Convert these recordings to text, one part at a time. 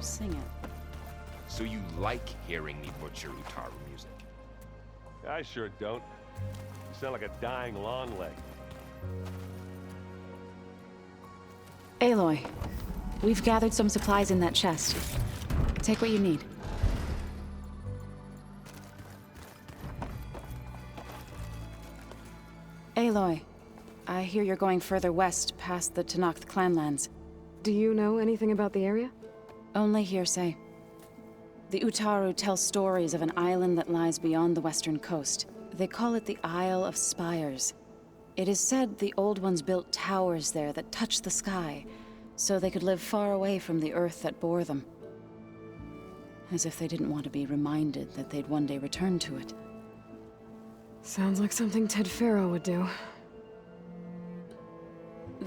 you sing it. So you like hearing me butcher Utaru music? I sure don't. You sound like a dying long leg. Aloy, we've gathered some supplies in that chest. Take what you need. Aloy, I hear you're going further west past the Tenakth clanlands. Do you know anything about the area? Only hearsay. The Utaru tell stories of an island that lies beyond the western coast. They call it the Isle of Spires. It is said the Old Ones built towers there that touch the sky, so they could live far away from the earth that bore them. As if they didn't want to be reminded that they'd one day return to it. Sounds like something Ted Faro would do.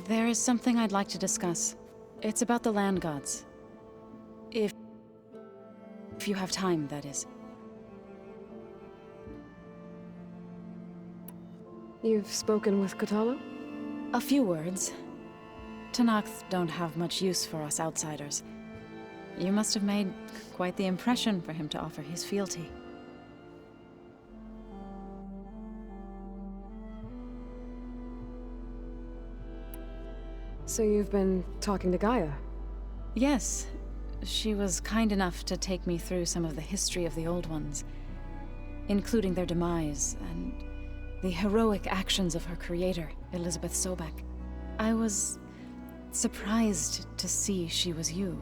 There is something I'd like to discuss. It's about the land gods. If you have time, that is. You've spoken with Kotallo? A few words. Tenakth don't have much use for us outsiders. You must have made quite the impression for him to offer his fealty. So you've been talking to Gaia? Yes. She was kind enough to take me through some of the history of the Old Ones, including their demise and the heroic actions of her creator, Elizabeth Sobek. I was surprised to see she was you.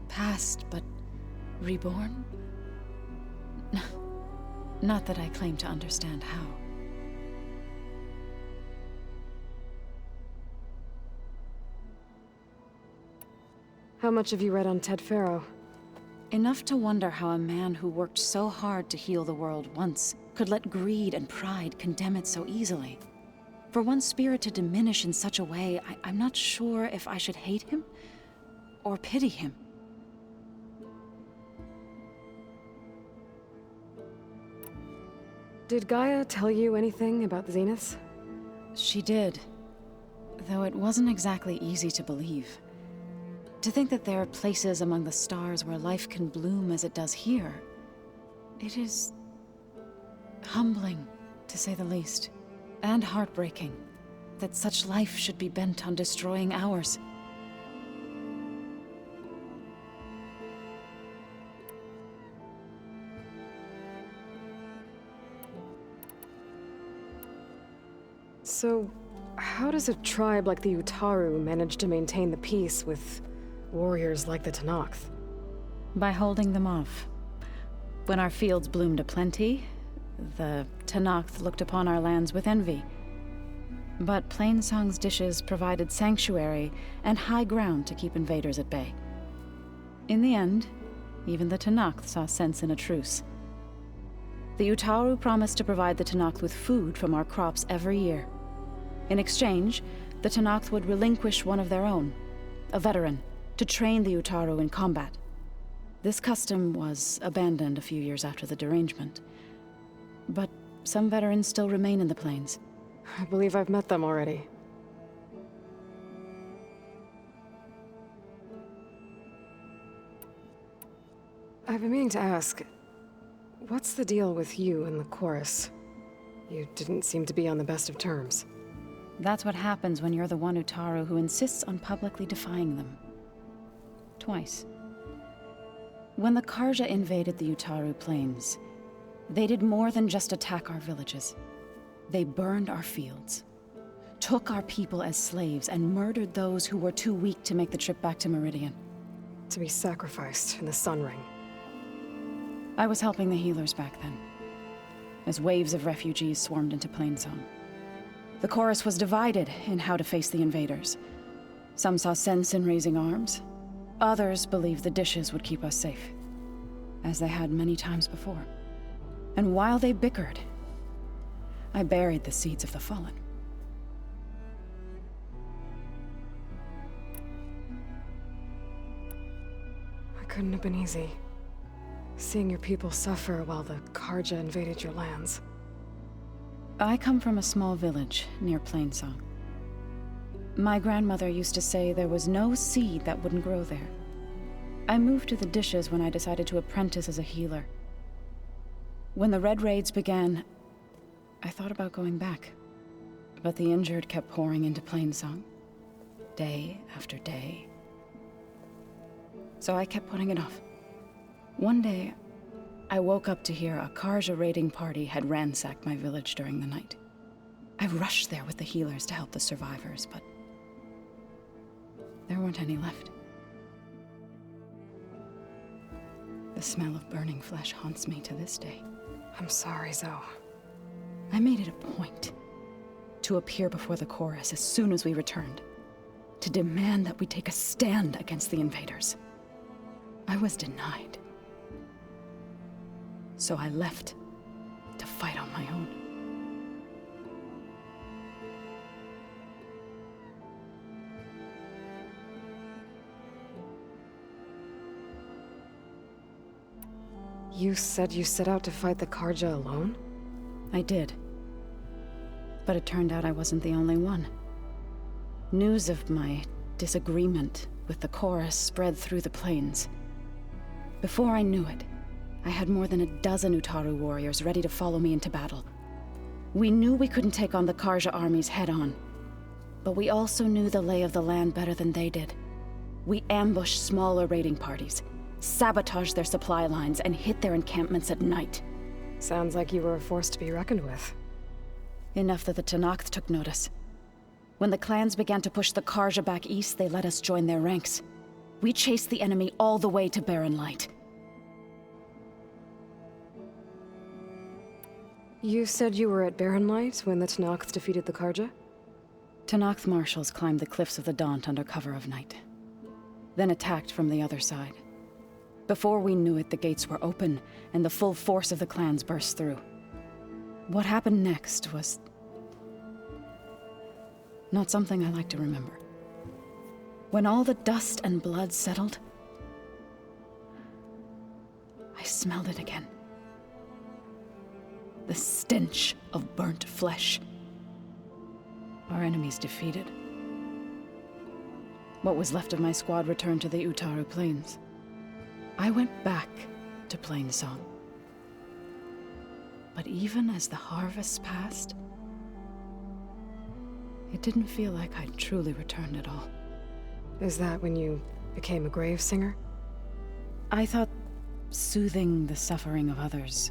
Past, but reborn? Not that I claim to understand how. How much have you read on Ted Faro? Enough to wonder how a man who worked so hard to heal the world once could let greed and pride condemn it so easily. For one spirit to diminish in such a way, I'm not sure if I should hate him or pity him. Did Gaia tell you anything about the Zeniths? She did, though it wasn't exactly easy to believe. To think that there are places among the stars where life can bloom as it does here, it is humbling, to say the least, and heartbreaking that such life should be bent on destroying ours. So, how does a tribe like the Utaru manage to maintain the peace with warriors like the Tenakth? By holding them off. When our fields bloomed aplenty, the Tenakth looked upon our lands with envy. But Plainsong's dishes provided sanctuary and high ground to keep invaders at bay. In the end, even the Tenakth saw sense in a truce. The Utaru promised to provide the Tenakth with food from our crops every year. In exchange, the Tenakth would relinquish one of their own, a veteran, to train the Utaru in combat. This custom was abandoned a few years after the derangement. But some veterans still remain in the plains. I believe I've met them already. I've been meaning to ask, what's the deal with you and the chorus? You didn't seem to be on the best of terms. That's what happens when you're the one Utaru who insists on publicly defying them. Twice. When the Carja invaded the Utaru plains, they did more than just attack our villages. They burned our fields, took our people as slaves, and murdered those who were too weak to make the trip back to Meridian. To be sacrificed in the Sun Ring. I was helping the healers back then, as waves of refugees swarmed into Plainsong. The chorus was divided in how to face the invaders. Some saw sense in raising arms. Others believed the dishes would keep us safe, as they had many times before. And while they bickered, I buried the seeds of the fallen. It couldn't have been easy. Seeing your people suffer while the Carja invaded your lands. I come from a small village near Plainsong. My grandmother used to say there was no seed that wouldn't grow there. I moved to the dishes when I decided to apprentice as a healer. When the Red Raids began, I thought about going back. But the injured kept pouring into Plainsong. Day after day. So I kept putting it off. One day, I woke up to hear a Carja raiding party had ransacked my village during the night. I rushed there with the healers to help the survivors, but there weren't any left. The smell of burning flesh haunts me to this day. I'm sorry, Zoe. I made it a point to appear before the chorus as soon as we returned, to demand that we take a stand against the invaders. I was denied. So I left to fight on my own. You said you set out to fight the Carja alone? I did. But it turned out I wasn't the only one. News of my disagreement with the chorus spread through the plains. Before I knew it, I had more than a dozen Utaru warriors ready to follow me into battle. We knew we couldn't take on the Carja armies head-on, but we also knew the lay of the land better than they did. We ambushed smaller raiding parties, sabotaged their supply lines, and hit their encampments at night. Sounds like you were a force to be reckoned with. Enough that the Tenakth took notice. When the clans began to push the Carja back east, they let us join their ranks. We chased the enemy all the way to Barren Light. You said you were at Barren Light when the Tenakth defeated the Carja? Tenakth marshals climbed the cliffs of the Daunt under cover of night, then attacked from the other side. Before we knew it, the gates were open, and the full force of the clans burst through. What happened next was not something I like to remember. When all the dust and blood settled, I smelled it again. The stench of burnt flesh. Our enemies defeated. What was left of my squad returned to the Utaru Plains. I went back to Plainsong. But even as the harvest passed, it didn't feel like I'd truly returned at all. Is that when you became a grave singer? I thought soothing the suffering of others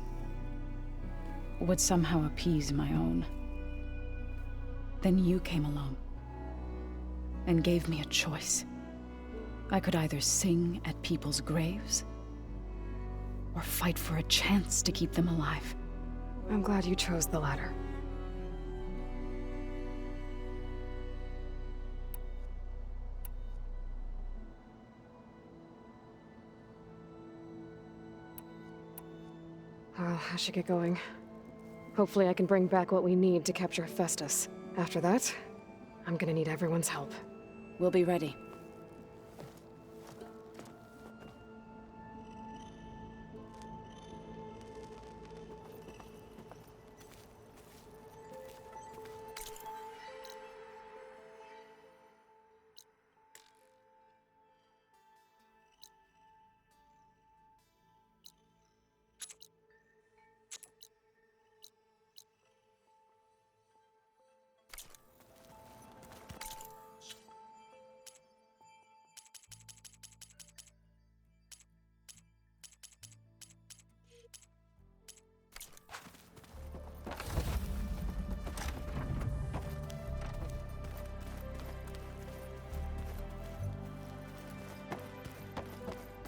would somehow appease my own. Then you came along and gave me a choice. I could either sing at people's graves or fight for a chance to keep them alive. I'm glad you chose the latter. Well, I should get going. Hopefully I can bring back what we need to capture Festus. After that, I'm gonna need everyone's help. We'll be ready.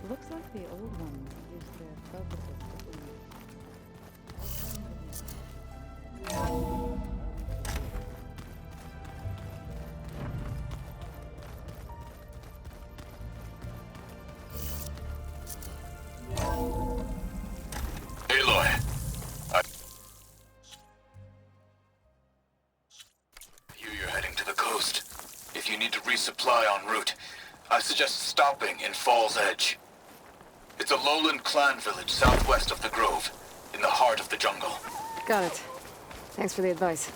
Looks like the old ones used their focuses to Aloy, you're heading to the coast. If you need to resupply en route, I suggest stopping in Fall's Edge. It's a lowland clan village southwest of the Grove, in the heart of the jungle. Got it. Thanks for the advice.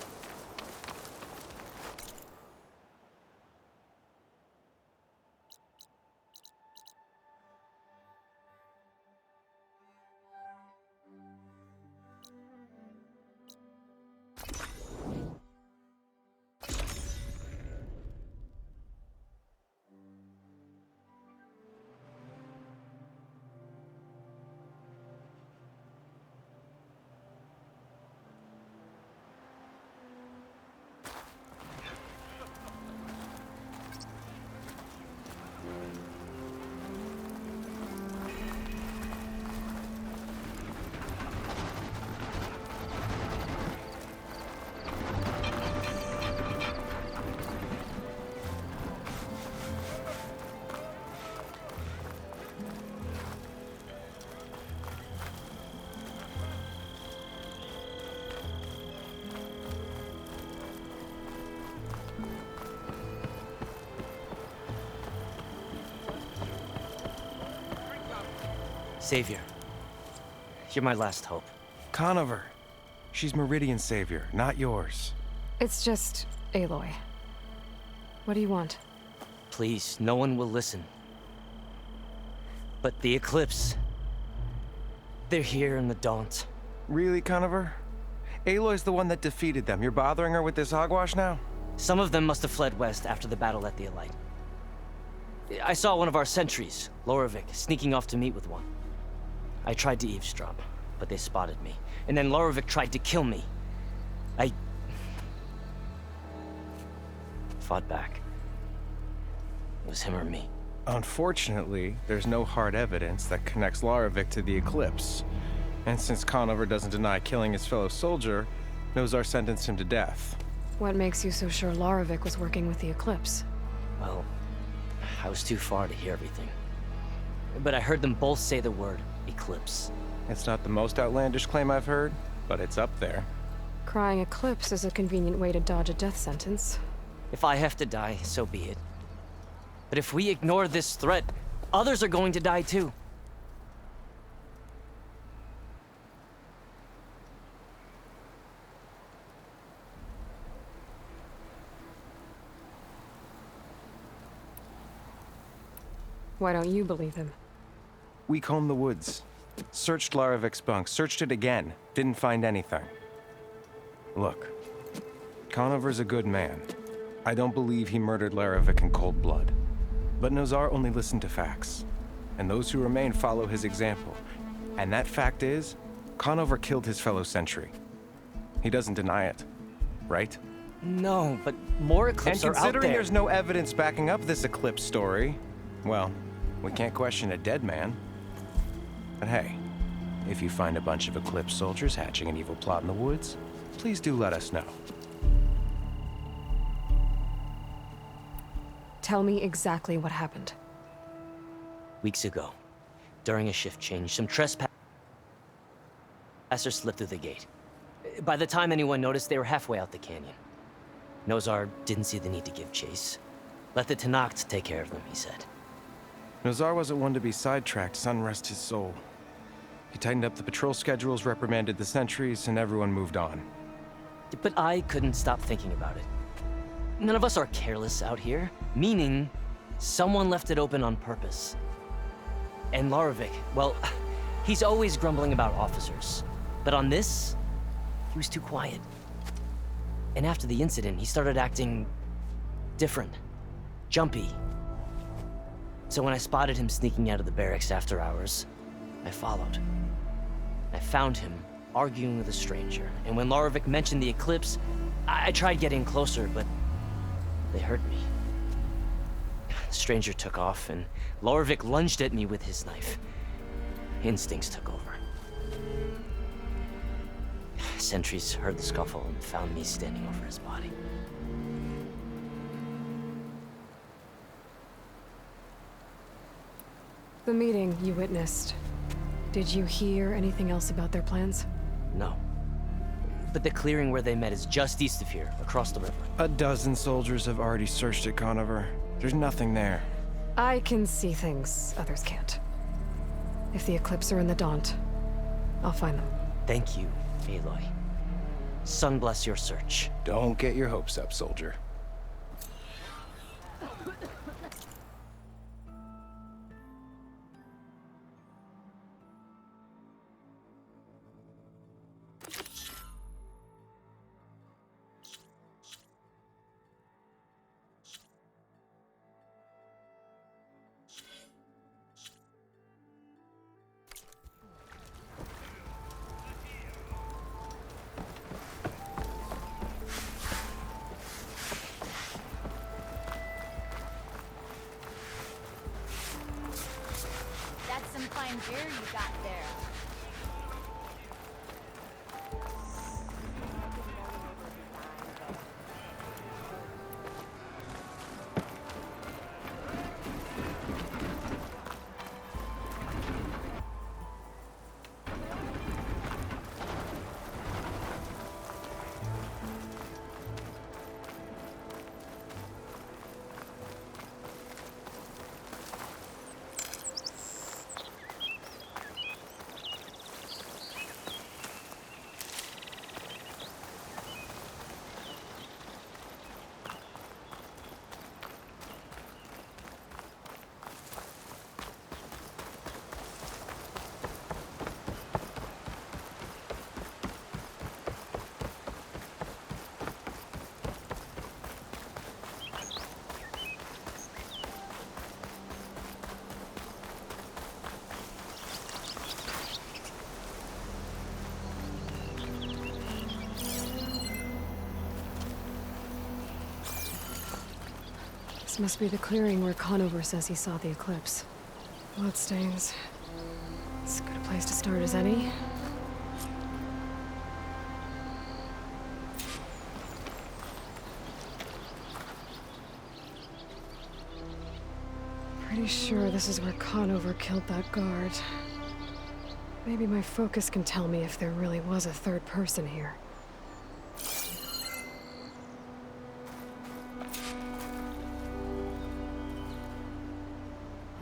Savior. You're my last hope. Conover. She's Meridian's savior, not yours. It's just Aloy. What do you want? Please, no one will listen. But the Eclipse... they're here in the Daunt. Really, Conover? Aloy's the one that defeated them. You're bothering her with this hogwash now? Some of them must have fled west after the battle at the Elite. I saw one of our sentries, Loravik, sneaking off to meet with one. I tried to eavesdrop, but they spotted me. And then Loravik tried to kill me. I... fought back. It was him or me. Unfortunately, there's no hard evidence that connects Loravik to the Eclipse. And since Conover doesn't deny killing his fellow soldier, Nozar sentenced him to death. What makes you so sure Loravik was working with the Eclipse? Well, I was too far to hear everything. But I heard them both say the word Eclipse. It's not the most outlandish claim I've heard, but it's up there. Crying Eclipse is a convenient way to dodge a death sentence. If I have to die, so be it. But if we ignore this threat, others are going to die too. Why don't you believe him? We combed the woods. Searched Laravik's bunk, searched it again. Didn't find anything. Look, Conover's a good man. I don't believe he murdered Laravik in cold blood. But Nozar only listened to facts. And those who remain follow his example. And that fact is, Conover killed his fellow sentry. He doesn't deny it, right? No, but more Eclipse are And out considering there. there's no evidence backing up this Eclipse story, well, we can't question a dead man. But hey, if you find a bunch of Eclipse soldiers hatching an evil plot in the woods, please do let us know. Tell me exactly what happened. Weeks ago, during a shift change, some trespassers slipped through the gate. By the time anyone noticed, they were halfway out the canyon. Nozar didn't see the need to give chase. Let the Tenakth take care of them, he said. Nozar wasn't one to be sidetracked, sun rest his soul. He tightened up the patrol schedules, reprimanded the sentries, and everyone moved on. But I couldn't stop thinking about it. None of us are careless out here, meaning someone left it open on purpose. And Loravik, well, he's always grumbling about officers. But on this, he was too quiet. And after the incident, he started acting different, jumpy. So when I spotted him sneaking out of the barracks after hours, I followed. I found him arguing with a stranger, and when Loravik mentioned the Eclipse, I tried getting closer, but they heard me. The stranger took off, and Loravik lunged at me with his knife. Instincts took over. Sentries heard the scuffle and found me standing over his body. The meeting you witnessed. Did you hear anything else about their plans? No. But the clearing where they met is just east of here, across the river. A dozen soldiers have already searched it, Conover. There's nothing there. I can see things others can't. If the Eclipse are in the Daunt, I'll find them. Thank you, Aloy. Sun bless your search. Don't get your hopes up, soldier. That's some fine beer you got there. Must be the clearing where Conover says he saw the eclipse. Bloodstains. As good a place to start as any. Pretty sure this is where Conover killed that guard. Maybe my focus can tell me if there really was a third person here.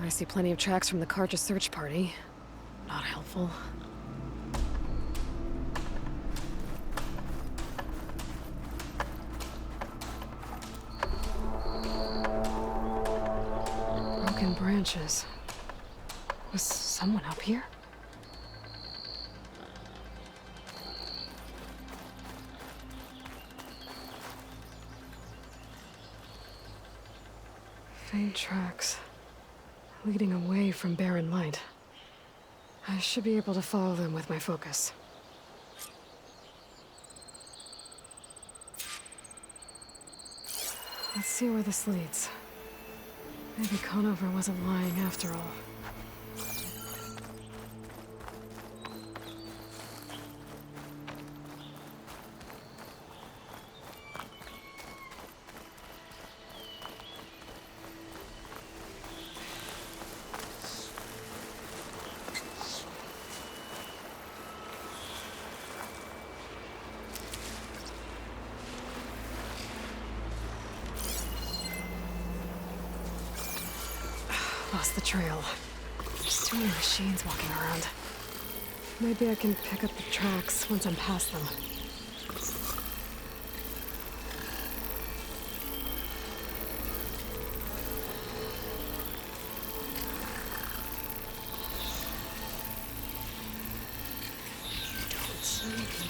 I see plenty of tracks from the Carja search party. Not helpful. Broken branches. Was someone up here? Faint tracks. Leading away from Barren Light. I should be able to follow them with my focus. Let's see where this leads. Maybe Conover wasn't lying after all. Lost the trail. There's too many machines walking around. Maybe I can pick up the tracks once I'm past them. Don't see me.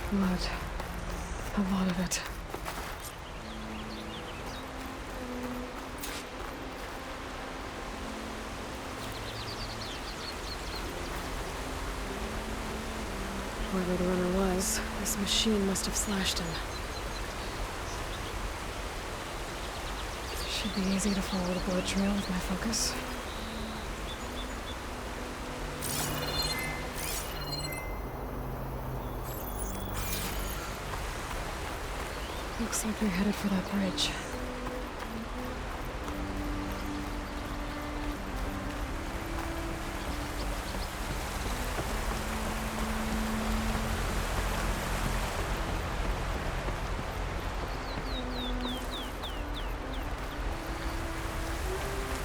Blood. A lot of it. Whoever the runner was, this machine must have slashed him. Should be easy to follow the blood trail with my focus. Looks like they're headed for that bridge.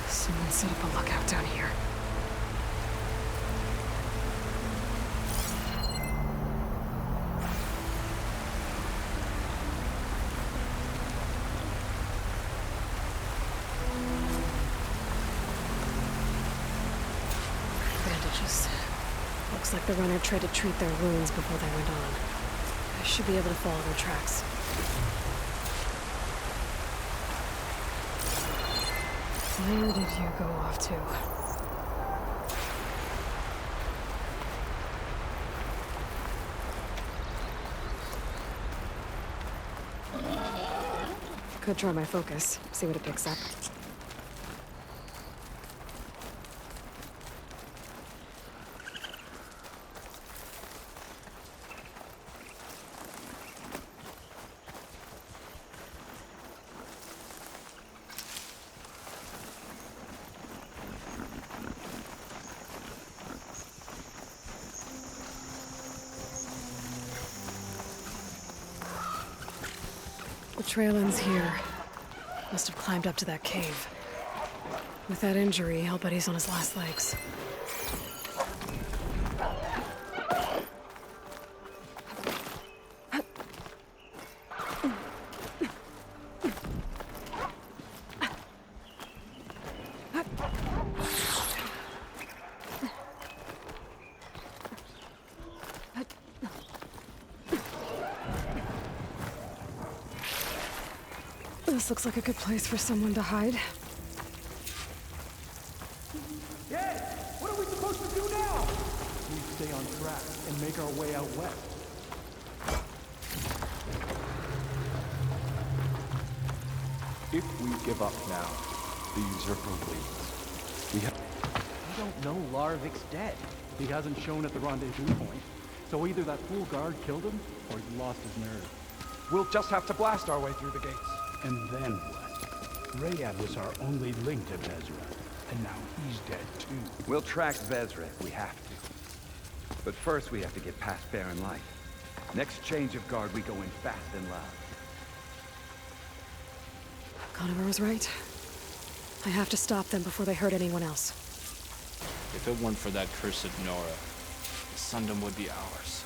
Someone set up a lookout down here. Bandages. Looks like the runner tried to treat their wounds before they went on. I should be able to follow their tracks. Where did you go off to? Could try my focus, see what it picks up. The trail ends here. Must have climbed up to that cave. With that injury, I'll bet he's on his last legs. This looks like a good place for someone to hide. Yes! What are we supposed to do now? We stay on track and make our way out west. If we give up now, the usurper waits. We don't know Laravic's dead. He hasn't shown at the rendezvous point. So either that fool guard killed him, or he lost his nerve. We'll just have to blast our way through the gates. And then what? Rayad was our only link to Vezra, and now he's dead too. We'll track Vezra if we have to. But first we have to get past Baron Light. Next change of guard, we go in fast and loud. Conover was right. I have to stop them before they hurt anyone else. If it weren't for that cursed Nora, the Sundom would be ours.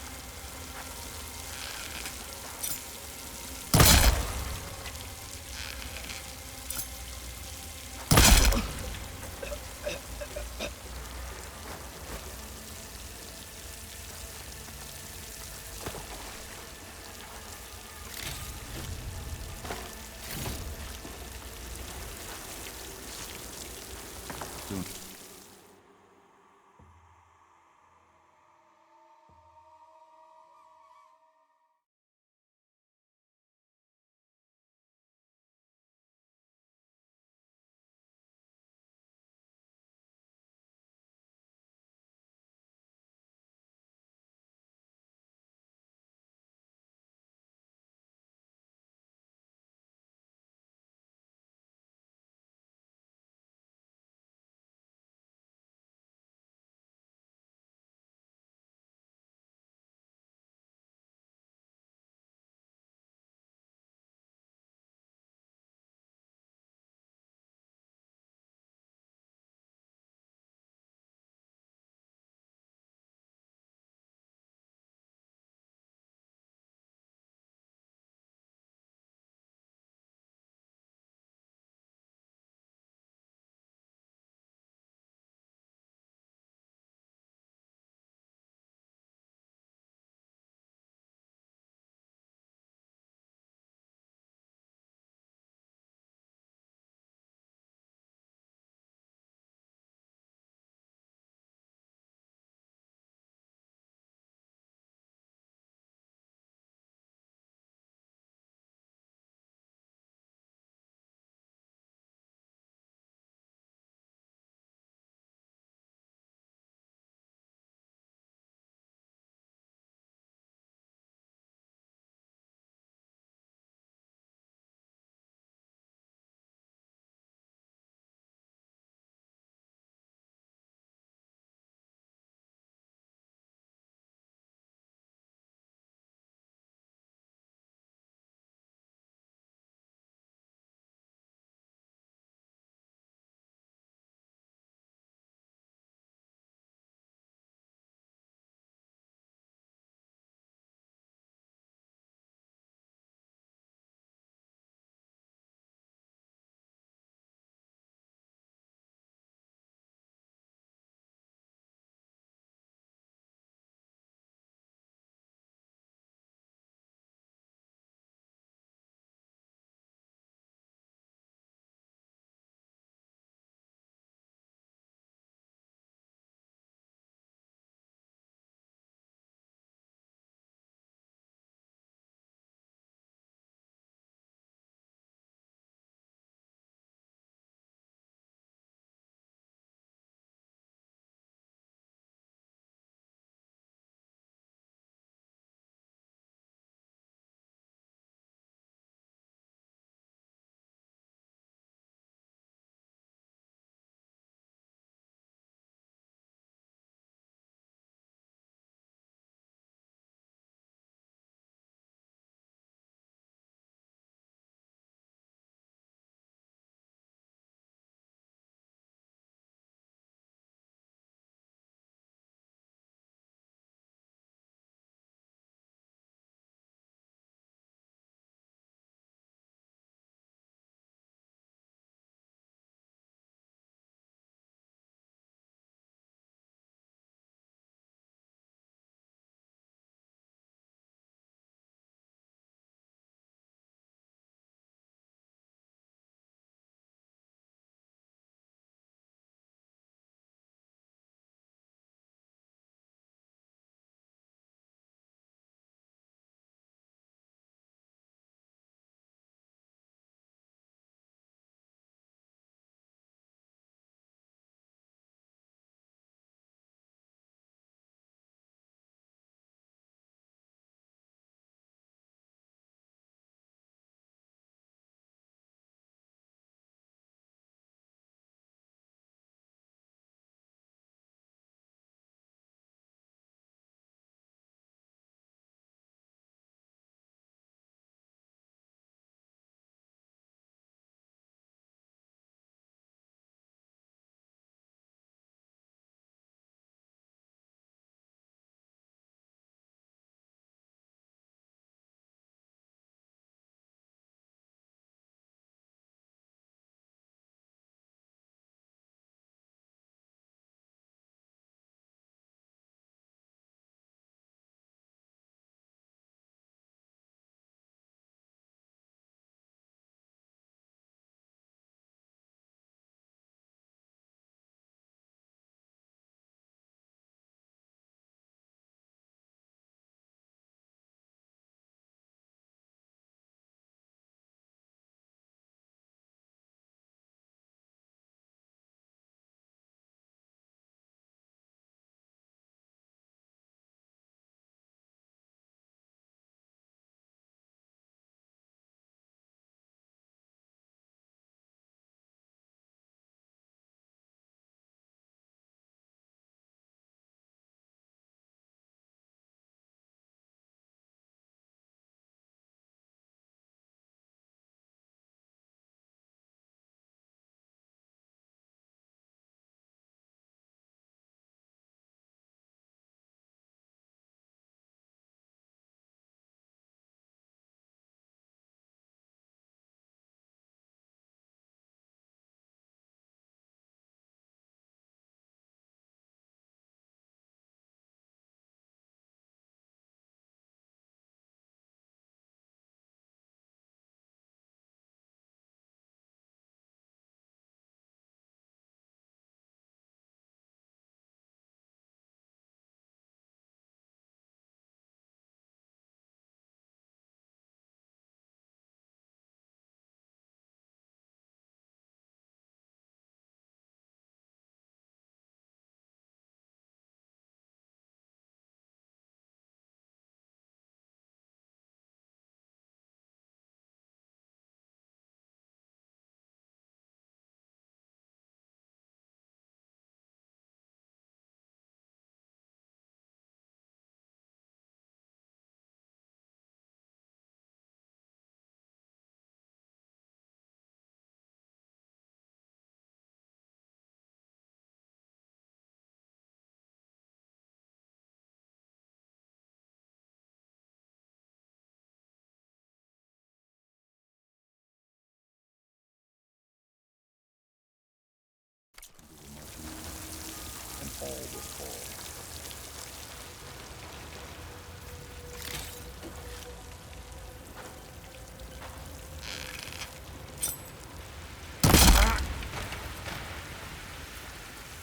all will fall.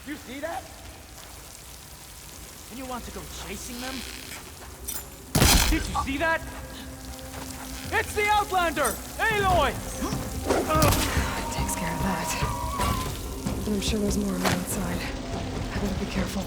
You see that? And you want to go chasing them? Did you see that? It's the Outlander! Aloy! Takes care of that. But I'm sure there's more on the outside. I better be careful.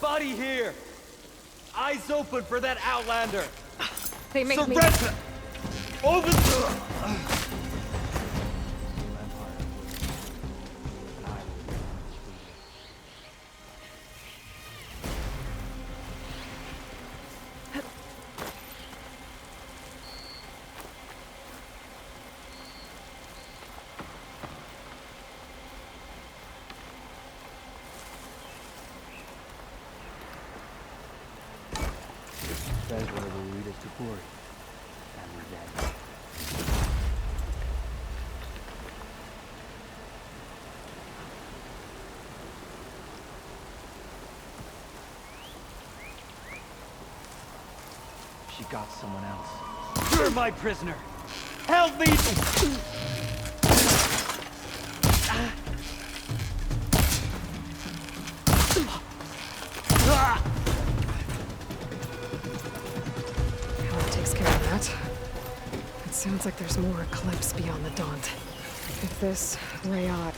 Body here! Eyes open for that Outlander! They make me... Surrender! Over to... She got someone else. You're my prisoner! Help me! Helen takes care of that. It sounds like there's more Eclipse beyond the Daunt. If this Rayot...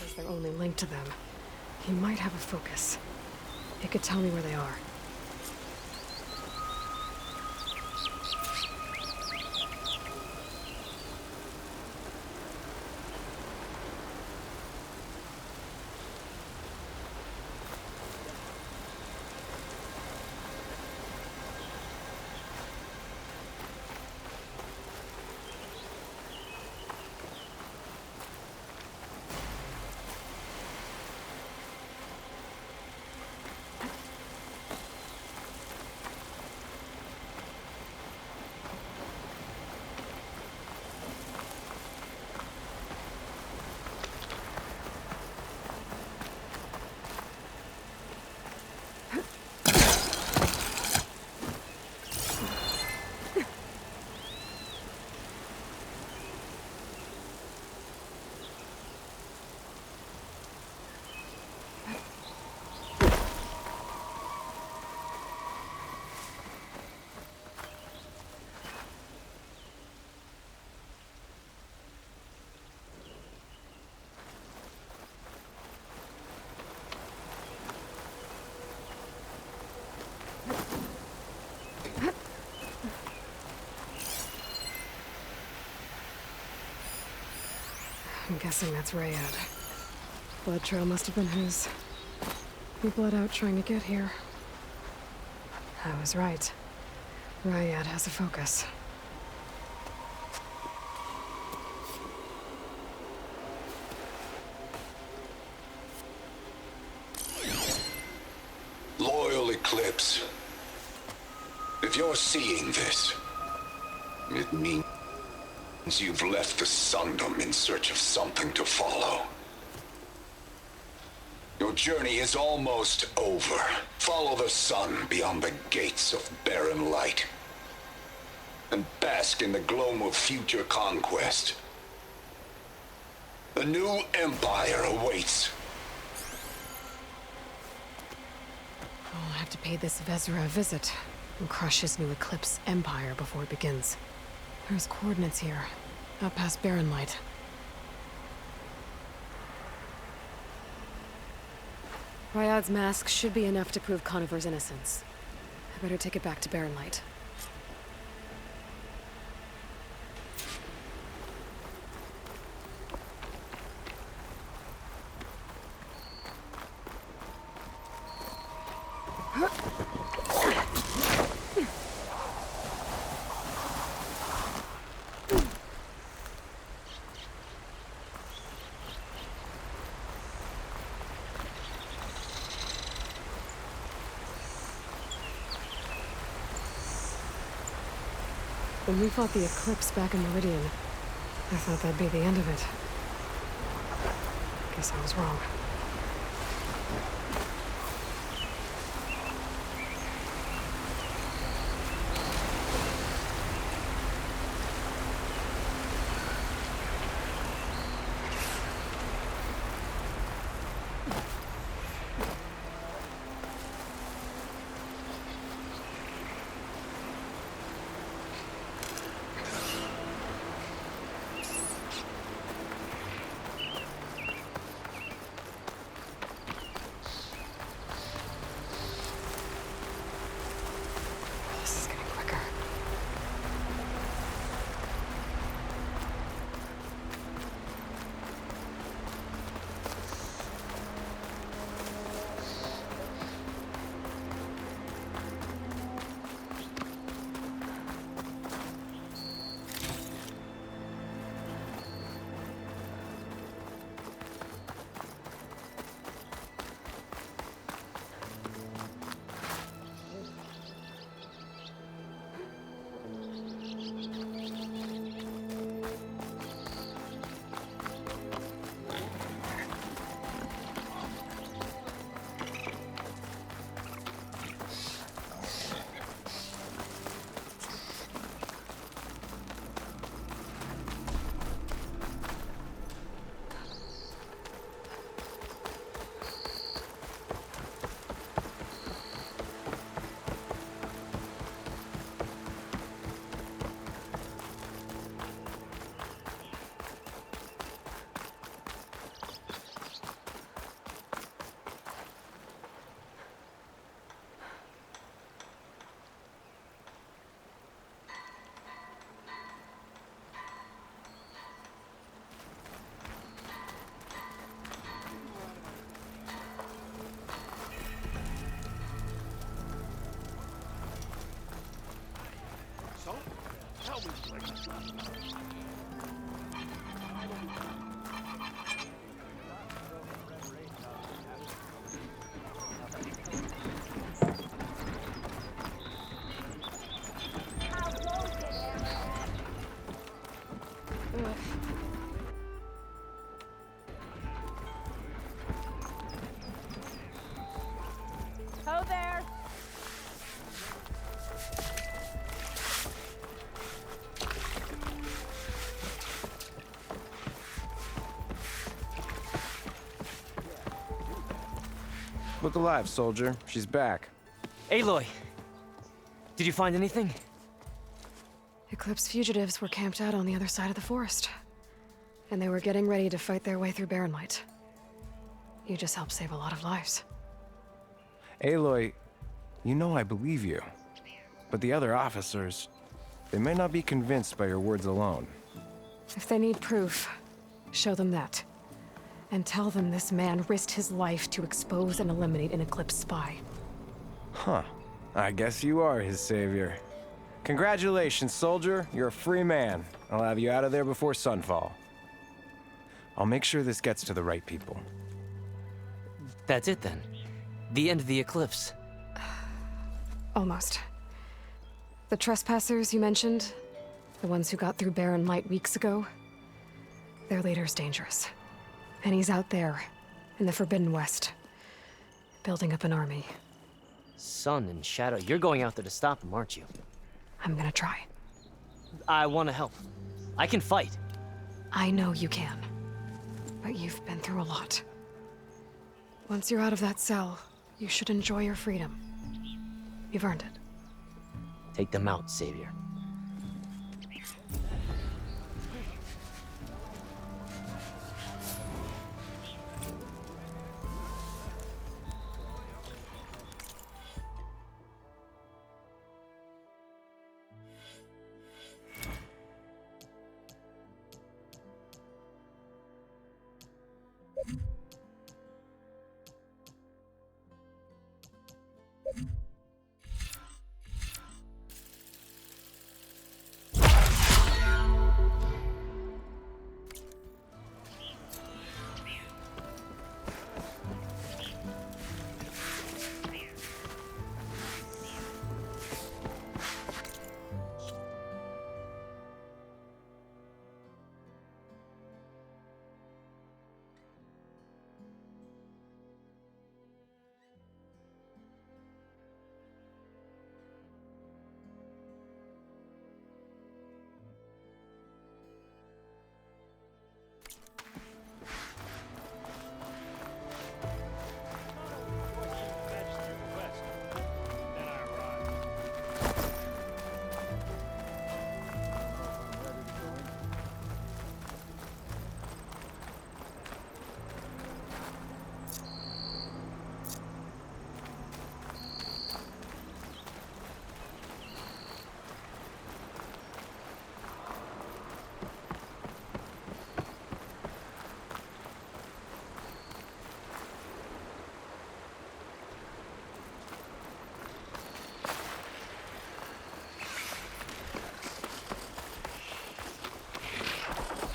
is their only link to them. He might have a focus. He could tell me where they are. I'm guessing that's Rayad. Blood trail must have been his. He bled out trying to get here. I was right. Rayad has a focus. Loyal Eclipse. If you're seeing this, it means you've left the Sundom in search of something to follow. Your journey is almost over. Follow the sun beyond the gates of barren light, and bask in the gloam of future conquest. The new empire awaits. I'll have to pay this Vezra a visit and crush his new Eclipse empire before it begins. There's coordinates here, out past Barren Light. Ryad's mask should be enough to prove Conover's innocence. I better take it back to Barren Light. When we fought the Eclipse back in Meridian, I thought that'd be the end of it. Guess I was wrong. Ho there! Look alive, soldier. She's back. Aloy! Did you find anything? Eclipse fugitives were camped out on the other side of the forest. And they were getting ready to fight their way through Barren Light. You just helped save a lot of lives. Aloy, you know I believe you. But the other officers, they may not be convinced by your words alone. If they need proof, Show them that. And tell them this man risked his life to expose and eliminate an Eclipse spy. Huh. I guess you are his savior. Congratulations, soldier. You're a free man. I'll have you out of there before sunfall. I'll make sure this gets to the right people. That's it then. The end of the Eclipse. Almost. The trespassers you mentioned, the ones who got through Barren Light weeks ago, their leader's dangerous. And he's out there, in the Forbidden West, building up an army. Sun and Shadow, you're going out there to stop him, aren't you? I'm gonna try. I want to help. I can fight. I know you can. But you've been through a lot. Once you're out of that cell, you should enjoy your freedom. You've earned it. Take them out, Savior.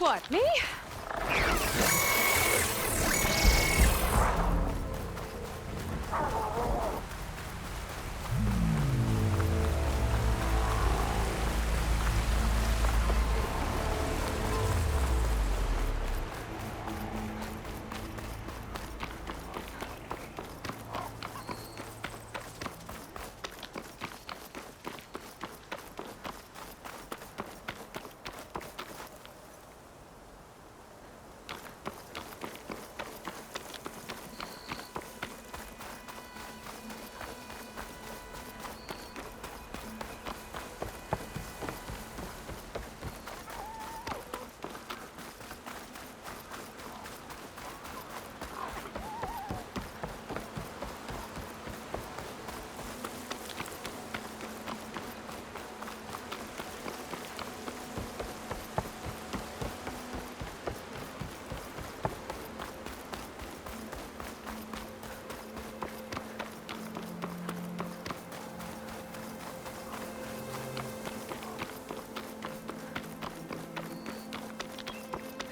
What, me?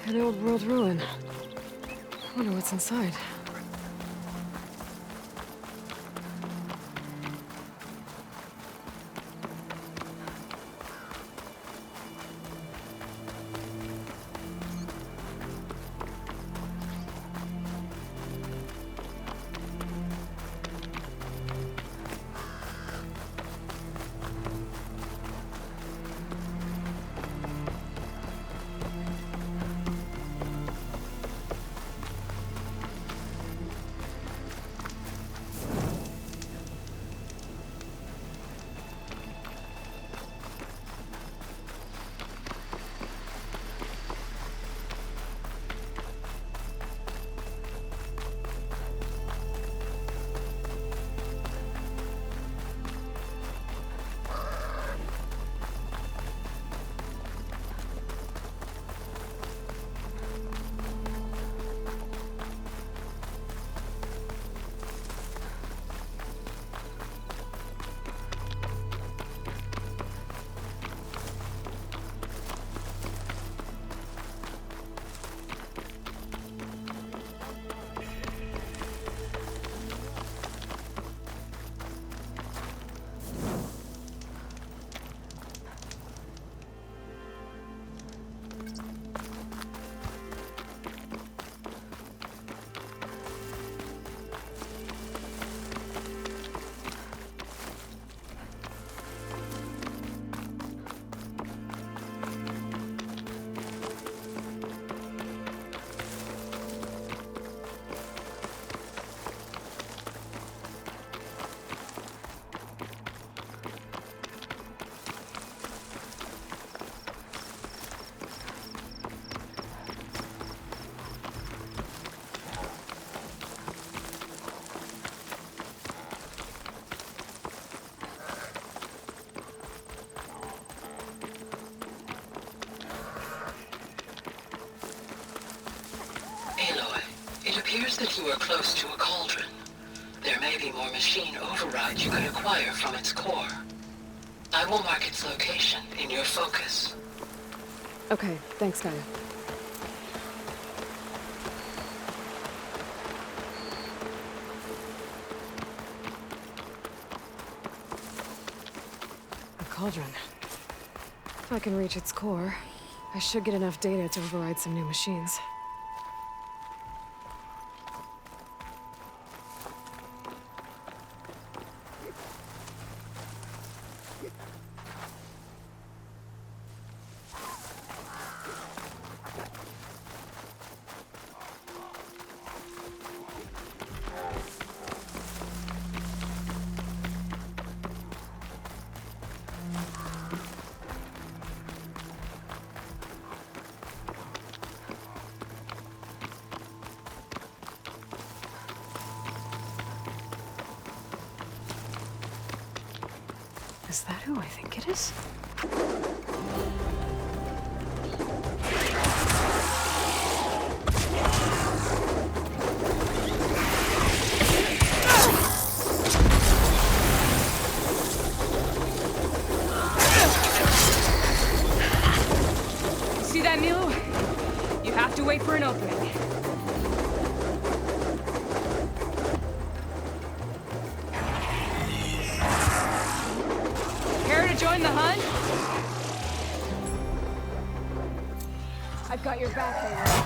An old world ruin. I wonder what's inside. appears that you are close to a cauldron. There may be more machine override you could acquire from its core. I will mark its location in your focus. Okay, thanks, Gaia. A cauldron. If I can reach its core, I should get enough data to override some new machines. Is that who I think it is? See that, Milu? You have to wait for an opening. Join the hunt? I've got your back, Aloy.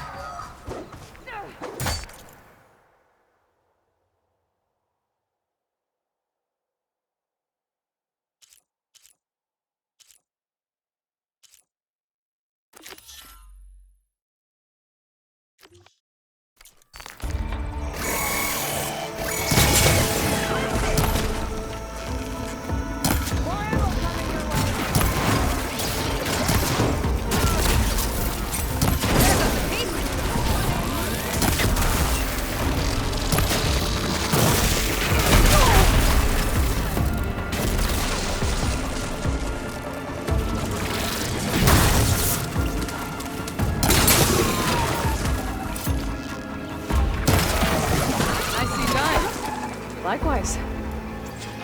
Likewise.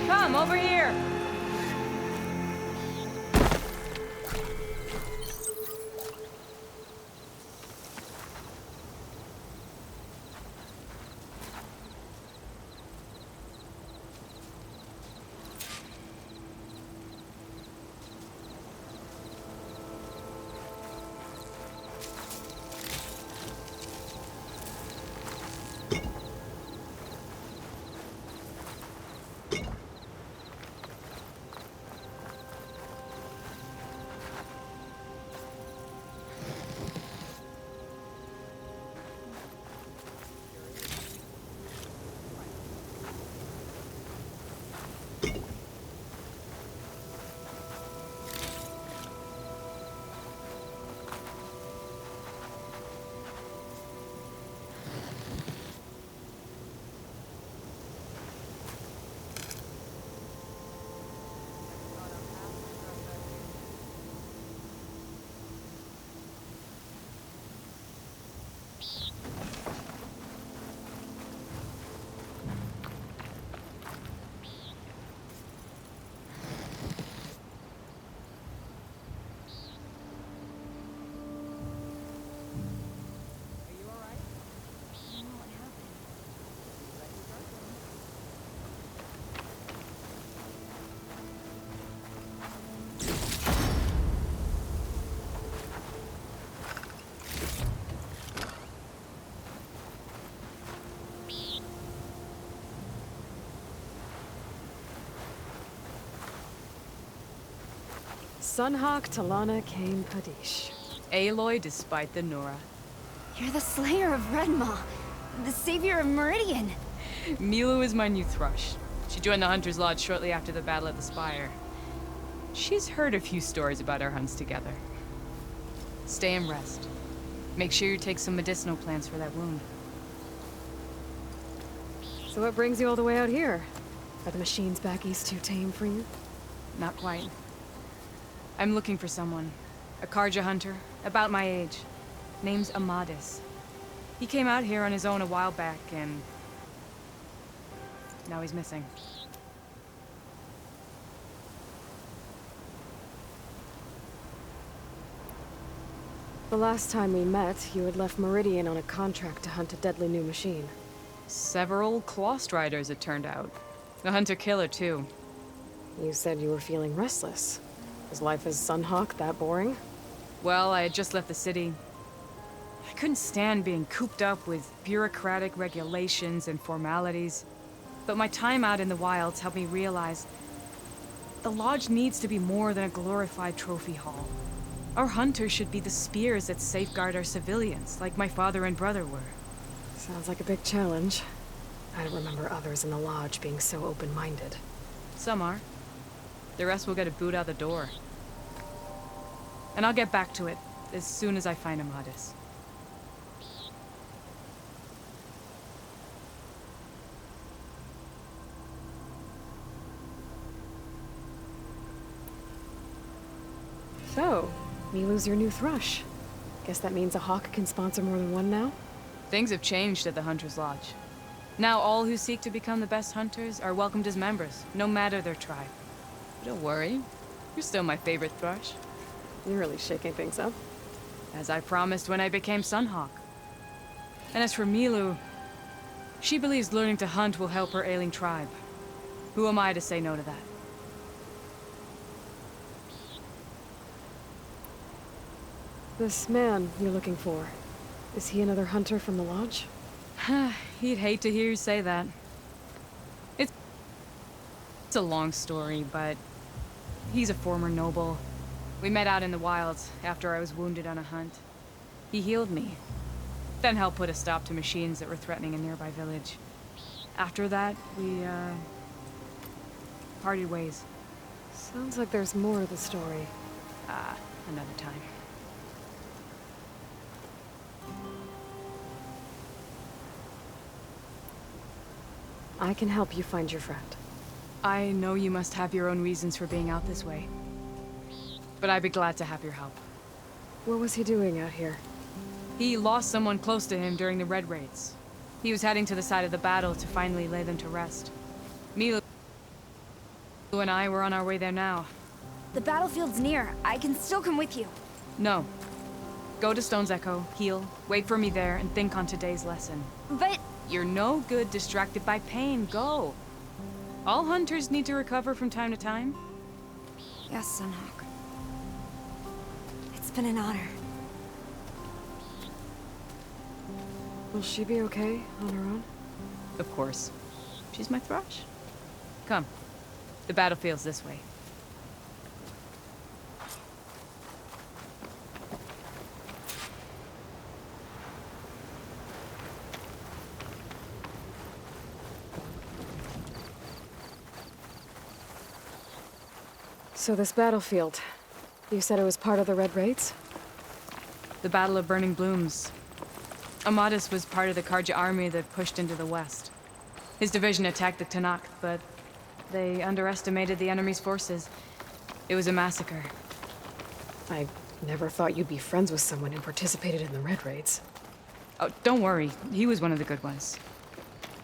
Come, over here! Sunhawk Talana Kane Padish. Aloy despite the Nora. You're the slayer of Redmaw, the savior of Meridian. Milu is my new thrush. She joined the Hunter's Lodge shortly after the Battle of the Spire. She's heard a few stories about our hunts together. Stay and rest. Make sure you take some medicinal plants for that wound. So what brings you all the way out here? Are the machines back east too tame for you? Not quite. I'm looking for someone. A Carja hunter, about my age. Name's Amadis. He came out here on his own a while back, and now he's missing. The last time we met, you had left Meridian on a contract to hunt a deadly new machine. Several Claw Striders, it turned out. The Hunter-Killer, too. You said you were feeling restless. Was life as Sunhawk that boring? Well, I had just left the city. I couldn't stand being cooped up with bureaucratic regulations and formalities. But my time out in the wilds helped me realize the Lodge needs to be more than a glorified trophy hall. Our hunters should be the spears that safeguard our civilians, like my father and brother were. Sounds like a big challenge. I don't remember others in the Lodge being so open-minded. Some are. The rest will get a boot out the door. And I'll get back to it as soon as I find Amadis. So, Milu's your new thrush. Guess that means a hawk can sponsor more than one now? Things have changed at the Hunter's Lodge. Now all who seek to become the best hunters are welcomed as members, no matter their tribe. Don't worry, you're still my favorite thrush. You're really shaking things up. As I promised when I became Sunhawk. And as for Milu, she believes learning to hunt will help her ailing tribe. Who am I to say no to that? This man you're looking for, is he another hunter from the Lodge? He'd hate to hear you say that. It's a long story, but he's a former noble. We met out in the wilds after I was wounded on a hunt. He healed me, then helped put a stop to machines that were threatening a nearby village. After that, we, parted ways. Sounds like there's more to the story. Another time. I can help you find your friend. I know you must have your own reasons for being out this way. But I'd be glad to have your help. What was he doing out here? He lost someone close to him during the Red Raids. He was heading to the side of the battle to finally lay them to rest. Milu and I were on our way there now. The battlefield's near. I can still come with you. No. Go to Stone's Echo, heal, wait for me there, and think on today's lesson. But... You're no good distracted by pain. Go. All hunters need to recover from time to time. Yes, Sunhawk. It's been an honor. Will she be okay on her own? Of course. She's my thrush. Come. The battlefield's this way. So this battlefield, you said it was part of the Red Raids? The Battle of Burning Blooms. Amadis was part of the Karja army that pushed into the west. His division attacked the Tenakth, but they underestimated the enemy's forces. It was a massacre. I never thought you'd be friends with someone who participated in the Red Raids. Oh, don't worry. He was one of the good ones.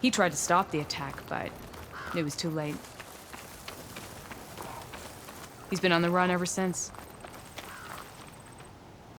He tried to stop the attack, but it was too late. He's been on the run ever since.